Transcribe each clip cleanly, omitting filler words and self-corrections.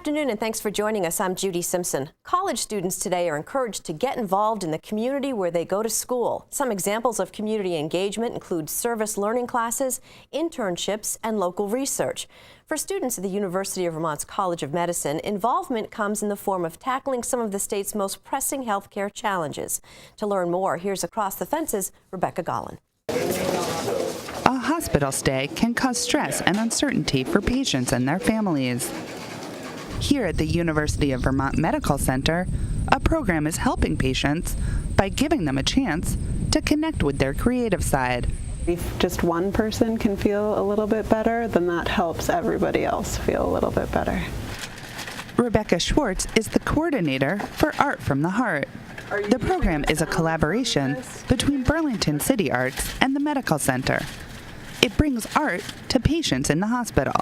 afternoon and thanks for joining us. I'm Judy Simpson. College students today are encouraged to get involved in the community where they go to school. Some examples of community engagement include service learning classes, internships, and local research. For students at the University of Vermont's College of Medicine, involvement comes in the form of tackling some of the state's most pressing healthcare challenges. To learn more, here's Across the Fence's Rebecca Gollin. A hospital stay can cause stress and uncertainty for patients and their families. Here at the University of Vermont Medical Center, a program is helping patients by giving them a chance to connect with their creative side. If just one person can feel a little bit better, then that helps everybody else feel a little bit better. Rebecca Schwartz is the coordinator for Art from the Heart. The program is a collaboration between Burlington City Arts and the Medical Center. It brings art to patients in the hospital.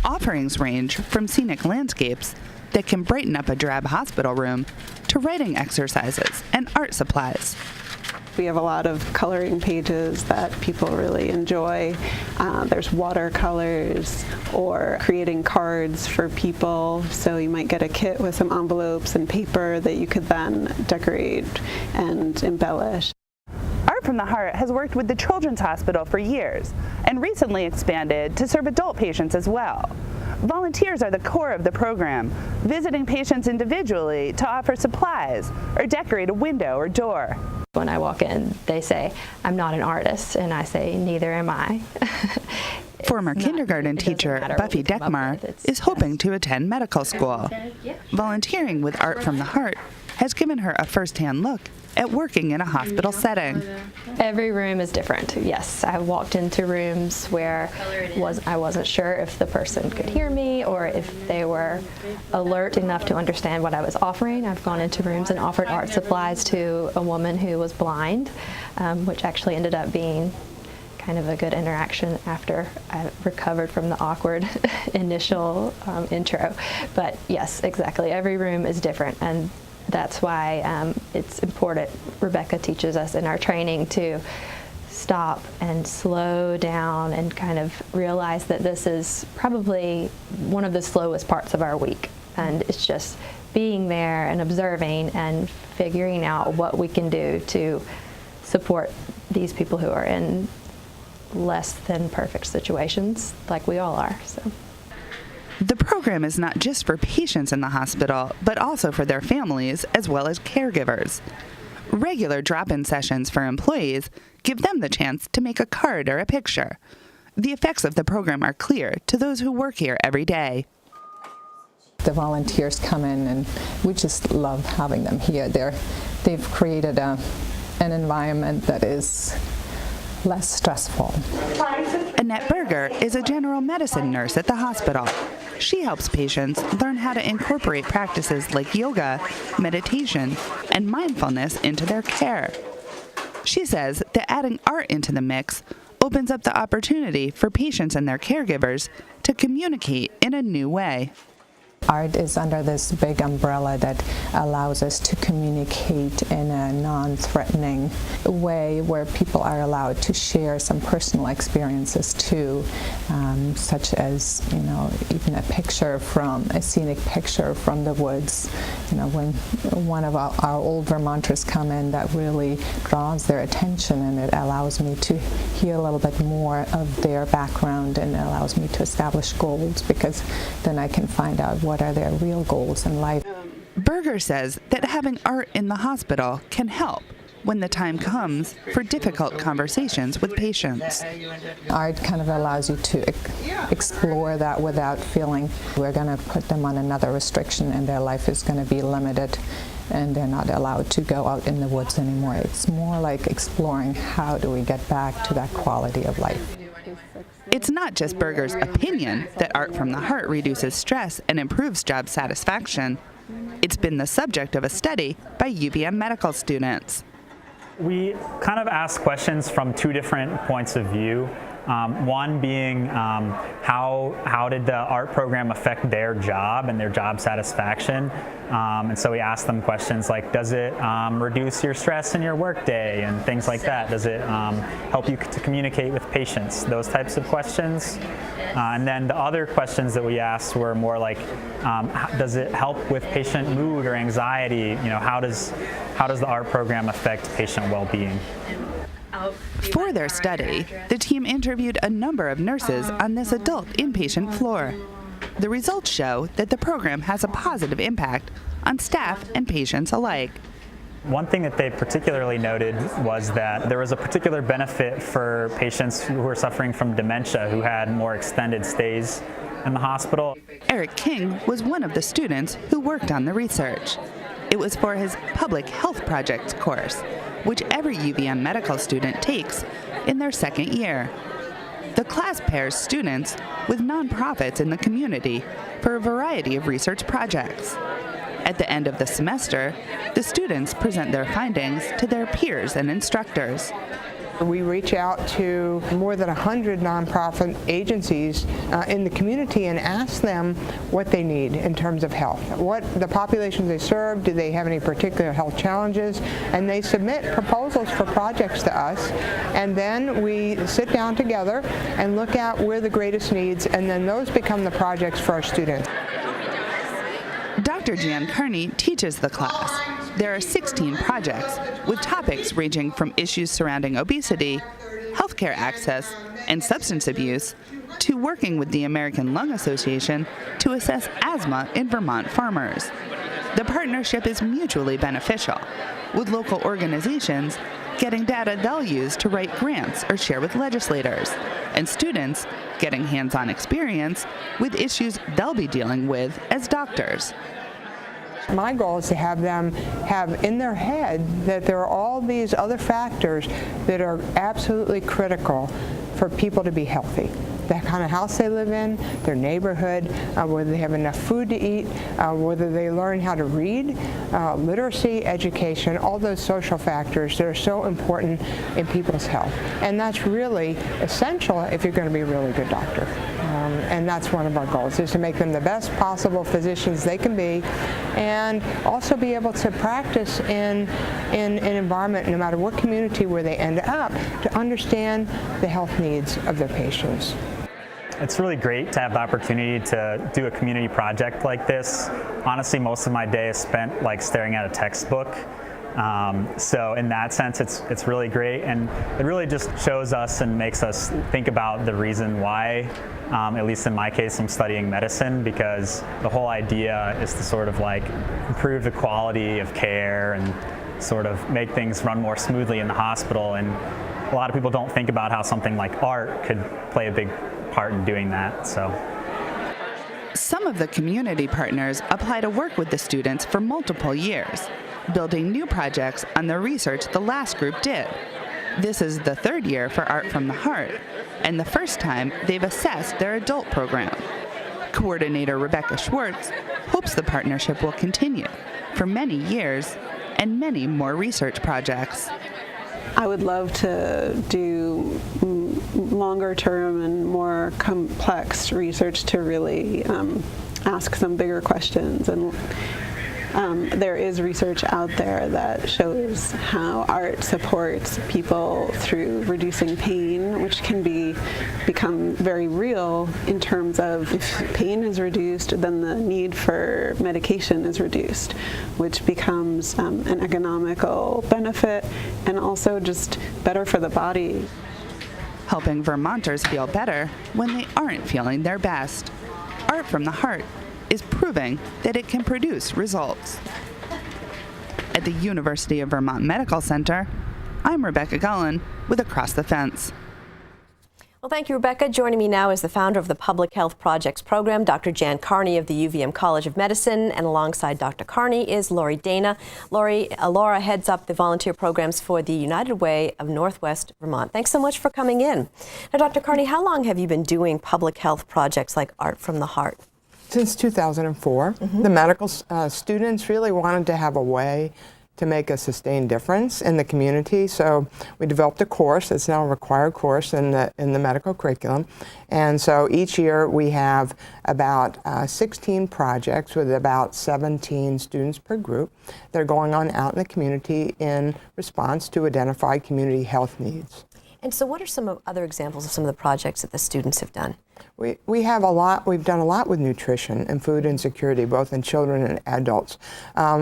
Offerings range from scenic landscapes that can brighten up a drab hospital room to writing exercises and art supplies. We have a lot of coloring pages that people really enjoy. There's watercolors or creating cards for people. So you might get a kit with some envelopes and paper that you could then decorate and embellish. Art from the Heart has worked with the Children's Hospital for years and recently expanded to serve adult patients as well. Volunteers are the core of the program, visiting patients individually to offer supplies or decorate a window or door. When I walk in, they say, "I'm not an artist," and I say, "Neither am I." Former kindergarten teacher Buffy Deckmar is hoping to attend medical school. Volunteering with Art from the Heart has given her a first-hand look at working in a hospital setting. Every room is different. Yes, I walked into rooms where I wasn't sure if the person could hear me or if they were alert enough to understand what I was offering. I've gone into rooms and offered art supplies to a woman who was blind, which actually ended up being kind of a good interaction after I recovered from the awkward initial intro. But yes, exactly. Every room is different, and that's why it's important. Rebecca teaches us in our training to stop and slow down and kind of realize that this is probably one of the slowest parts of our week. And it's just being there and observing and figuring out what we can do to support these people who are in less than perfect situations like we all are. So. The program is not just for patients in the hospital, but also for their families as well as caregivers. Regular drop-in sessions for employees give them the chance to make a card or a picture. The effects of the program are clear to those who work here every day. The volunteers come in and we just love having them here. They've created an environment that is less stressful. Annette Berger is a general medicine nurse at the hospital. She helps patients learn how to incorporate practices like yoga, meditation, and mindfulness into their care. She says that adding art into the mix opens up the opportunity for patients and their caregivers to communicate in a new way. Art is under this big umbrella that allows us to communicate in a non-threatening way where people are allowed to share some personal experiences too, such as, even a scenic picture from the woods. When one of our old Vermonters come in, that really draws their attention, and it allows me to hear a little bit more of their background, and it allows me to establish goals, because then I can find out what are their real goals in life. Berger says that having art in the hospital can help when the time comes for difficult conversations with patients. Art kind of allows you to explore that without feeling we're going to put them on another restriction and their life is going to be limited and they're not allowed to go out in the woods anymore. It's more like exploring how do we get back to that quality of life. It's not just Berger's opinion that Art from the Heart reduces stress and improves job satisfaction. It's been the subject of a study by UVM medical students. We kind of ask questions from two different points of view. One being how did the art program affect their job and their job satisfaction? And so we asked them questions like, does it reduce your stress in your workday and things like that? Does it help you to communicate with patients? Those types of questions. And then the other questions that we asked were more like, does it help with patient mood or anxiety? You know, how does the art program affect patient well-being? For their study, the team interviewed a number of nurses on this adult inpatient floor. The results show that the program has a positive impact on staff and patients alike. One thing that they particularly noted was that there was a particular benefit for patients who were suffering from dementia who had more extended stays in the hospital. Eric King was one of the students who worked on the research. It was for his Public Health Projects course, which every UVM medical student takes in their second year. The class pairs students with nonprofits in the community for a variety of research projects. At the end of the semester, the students present their findings to their peers and instructors. We reach out to more than 100 nonprofit agencies in the community and ask them what they need in terms of health. What the populations they serve, do they have any particular health challenges? And they submit proposals for projects to us, and then we sit down together and look at where the greatest needs, and then those become the projects for our students. Dr. Jan Carney teaches the class. There are 16 projects with topics ranging from issues surrounding obesity, healthcare access, and substance abuse, to working with the American Lung Association to assess asthma in Vermont farmers. The partnership is mutually beneficial, with local organizations getting data they'll use to write grants or share with legislators, and students getting hands-on experience with issues they'll be dealing with as doctors. My goal is to have them have in their head that there are all these other factors that are absolutely critical for people to be healthy. The kind of house they live in, their neighborhood, whether they have enough food to eat, whether they learn how to read, literacy, education, all those social factors that are so important in people's health. And that's really essential if you're going to be a really good doctor. And that's one of our goals, is to make them the best possible physicians they can be, and also be able to practice in an environment, no matter what community where they end up, to understand the health needs of their patients. It's really great to have the opportunity to do a community project like this. Honestly, most of my day is spent like staring at a textbook. So in that sense, it's really great, and it really just shows us and makes us think about the reason why, at least in my case, I'm studying medicine, because the whole idea is to sort of like improve the quality of care and sort of make things run more smoothly in the hospital. And a lot of people don't think about how something like art could play a big part in doing that. So. Some of the community partners apply to work with the students for multiple years, building new projects on the research the last group did. This is the third year for Art from the Heart, and the first time they've assessed their adult program. Coordinator Rebecca Schwartz hopes the partnership will continue for many years and many more research projects. I would love to do longer term and more complex research to really ask some bigger questions. And there is research out there that shows how art supports people through reducing pain, which can become very real in terms of if pain is reduced, then the need for medication is reduced, which becomes an economical benefit and also just better for the body. Helping Vermonters feel better when they aren't feeling their best. Art from the Heart is proving that it can produce results. At the University of Vermont Medical Center, I'm Rebecca Gullen with Across the Fence. Well, thank you, Rebecca. Joining me now is the founder of the Public Health Projects program, Dr. Jan Carney of the UVM College of Medicine, and alongside Dr. Carney is Lori Dana. Laura heads up the volunteer programs for the United Way of Northwest Vermont. Thanks so much for coming in. Now, Dr. Carney, how long have you been doing public health projects like Art from the Heart? Since 2004, the medical students really wanted to have a way to make a sustained difference in the community. So we developed a course. It's now a required course in the medical curriculum. And so each year we have about 16 projects with about 17 students per group. They're going on out in the community in response to identified community health needs. And so what are some other examples of some of the projects that the students have done? We have a lot. We've done a lot with nutrition and food insecurity, both in children and adults.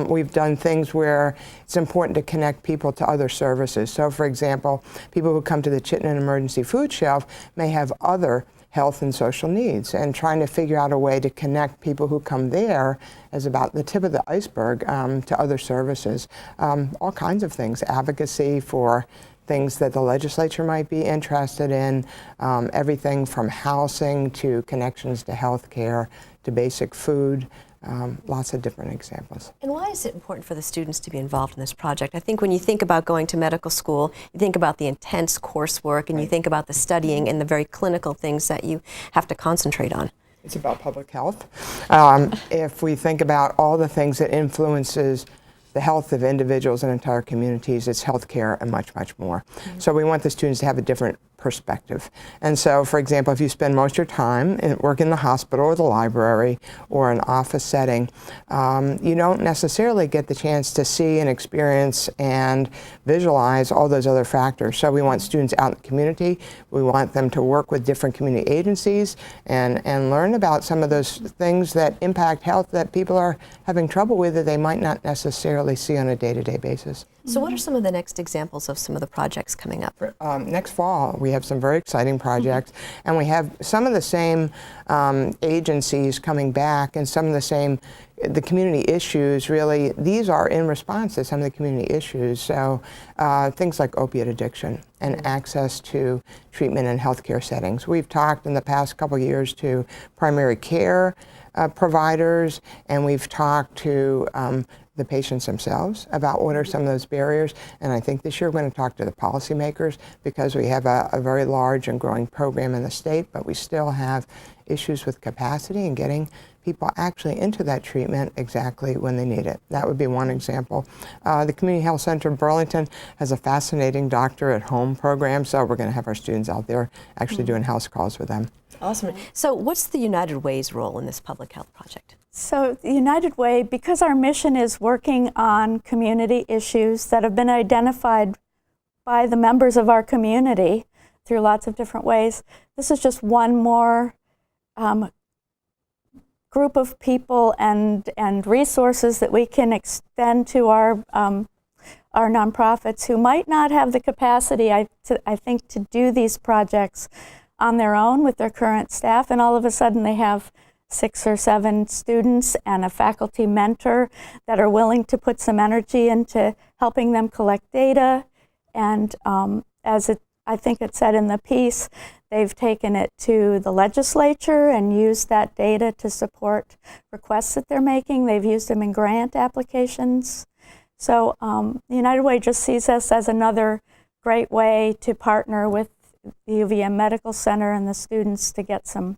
We've done things where it's important to connect people to other services. So, for example, people who come to the Chittenden Emergency Food Shelf may have other health and social needs, and trying to figure out a way to connect people who come there as about the tip of the iceberg to other services. All kinds of things, advocacy for things that the legislature might be interested in, everything from housing to connections to health care to basic food, lots of different examples. And why is it important for the students to be involved in this project? I think when you think about going to medical school, you think about the intense coursework and you think about the studying and the very clinical things that you have to concentrate on. It's about public health. If we think about all the things that influences the health of individuals and entire communities, it's healthcare and much, much more. So we want the students to have a different perspective. And so, for example, if you spend most of your time working in the hospital or the library or an office setting, you don't necessarily get the chance to see and experience and visualize all those other factors. So we want students out in the community. We want them to work with different community agencies and learn about some of those things that impact health that people are having trouble with that they might not necessarily see on a day-to-day basis. So what are some of the next examples of some of the projects coming up? Next fall, we have some very exciting projects, and we have some of the same agencies coming back and some of the community issues. Really, these are in response to some of the community issues. So things like opiate addiction and access to treatment in healthcare settings. We've talked in the past couple of years to primary care providers, and we've talked to the patients themselves about what are some of those barriers. And I think this year we're going to talk to the policymakers because we have a very large and growing program in the state, but we still have issues with capacity and getting people actually into that treatment exactly when they need it. That would be one example. The Community Health Center in Burlington has a fascinating doctor at home program, so we're going to have our students out there actually doing house calls with them. Awesome. So what's the United Way's role in this public health project? So the United Way, because our mission is working on community issues that have been identified by the members of our community through lots of different ways, this is just one more group of people and resources that we can extend to our nonprofits who might not have the capacity, I think, to do these projects on their own with their current staff, and all of a sudden they have 6 or 7 students and a faculty mentor that are willing to put some energy into helping them collect data. And I think it said in the piece, they've taken it to the legislature and used that data to support requests that they're making. They've used them in grant applications. So the United Way just sees us as another great way to partner with the UVM Medical Center and the students to get some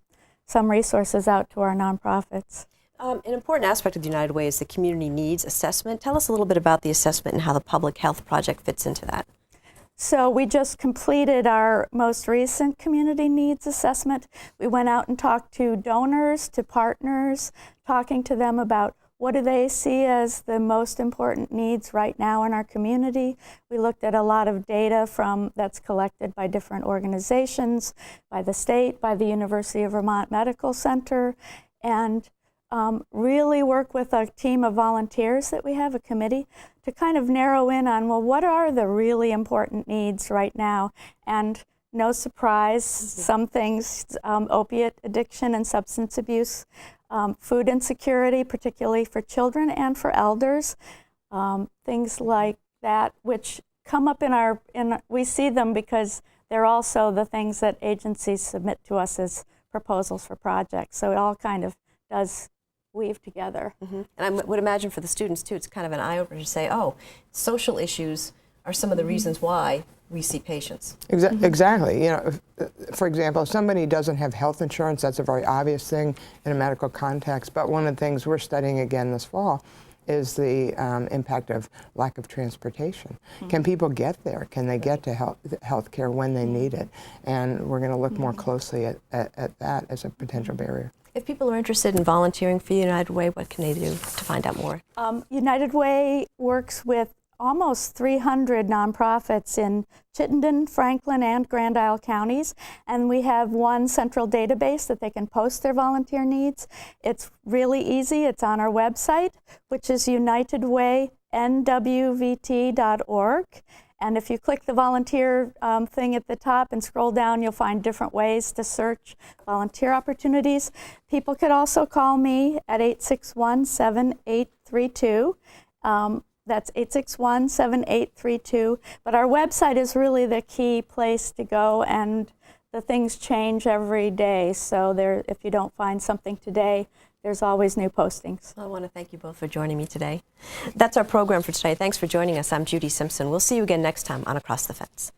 resources out to our nonprofits. An important aspect of the United Way is the community needs assessment. Tell us a little bit about the assessment and how the public health project fits into that. So we just completed our most recent community needs assessment. We went out and talked to donors, to partners, talking to them about what do they see as the most important needs right now in our community. We looked at a lot of data that's collected by different organizations, by the state, by the University of Vermont Medical Center, and really work with a team of volunteers that we have, a committee, to kind of narrow in on, well, what are the really important needs right now? And no surprise, some things, opiate addiction and substance abuse, food insecurity, particularly for children and for elders, things like that, which come up we see them because they're also the things that agencies submit to us as proposals for projects. So it all kind of does weave together. Mm-hmm. And I would imagine for the students too, it's kind of an eye-opener to say, oh, social issues are some of the reasons why we see patients. Exactly. You know, for example, if somebody doesn't have health insurance, that's a very obvious thing in a medical context. But one of the things we're studying again this fall is the impact of lack of transportation. Can people get there? Can they get to health care when they need it? And we're going to look more closely at that as a potential barrier. If people are interested in volunteering for United Way, what can they do to find out more? United Way works with almost 300 nonprofits in Chittenden, Franklin, and Grand Isle counties, and we have one central database that they can post their volunteer needs. It's really easy. It's on our website, which is unitedwaynwvt.org. And if you click the volunteer thing at the top and scroll down, you'll find different ways to search volunteer opportunities. People could also call me at 861-7832. That's 861-7832. But our website is really the key place to go, and the things change every day. So if you don't find something today, there's always new postings. I want to thank you both for joining me today. That's our program for today. Thanks for joining us. I'm Judy Simpson. We'll see you again next time on Across the Fence.